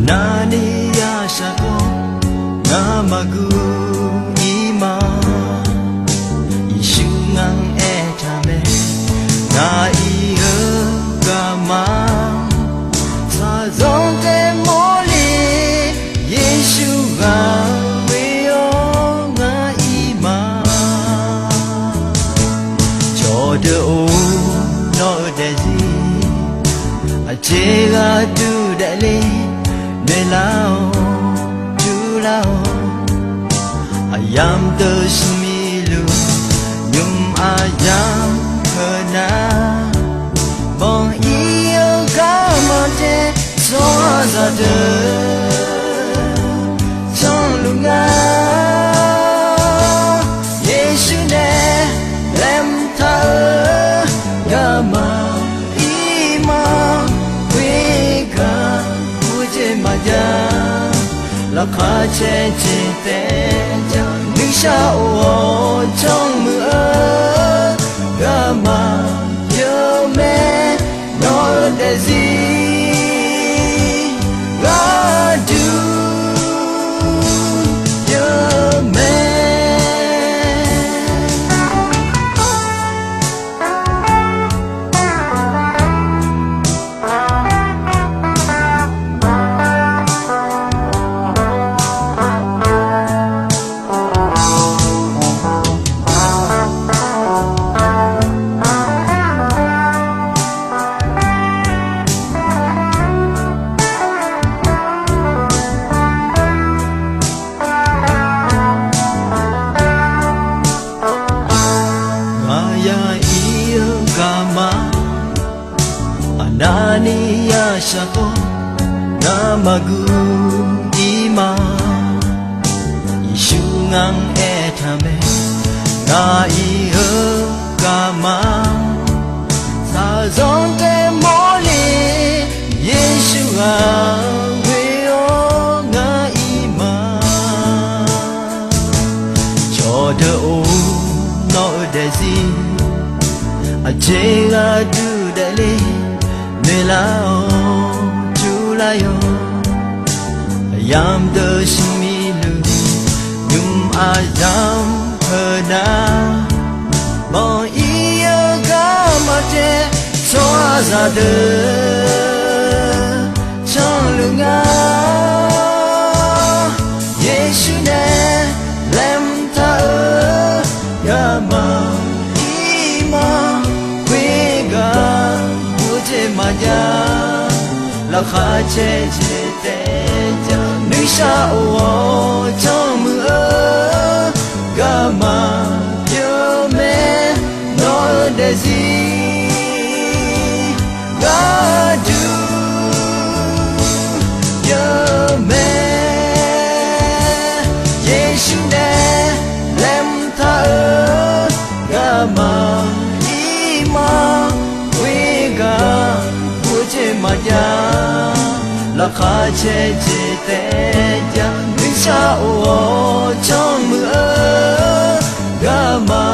Anani ya shako ngamagu ima Ishungang etame na iyo gama Sa zonte moli Yeshu ga weyo nga ima Chodo o no dezi Achega tu dali Nelao Julao Ayam tersemilu Nyum ayam kena Bong iyo kamate Soazade Trong lunga Yesu ne Lem ta Gama Ima Wika Maja la kha che che te ja nữ sa o trong mưa gama yo me no de zi ga du yo me Anani ya shako namagu ima Ishungang etame na iyo kama Sa zonte moli Yesu ga weyo nga ima Chodo o no dezi Achega du dali Nelao Julayo Ayam tersemilu Nyum ayam kena Bong iyo kamate Soazade Trong lunga Yesu ne Lem ta Gama Ima Kwega Maja la kha che che te ja nữ sa o trong mưa gama yo me no de zi ga du yo me Yesu ne lem ta gama ima Maja la kha che che te ja nữ sa o trong mưa gama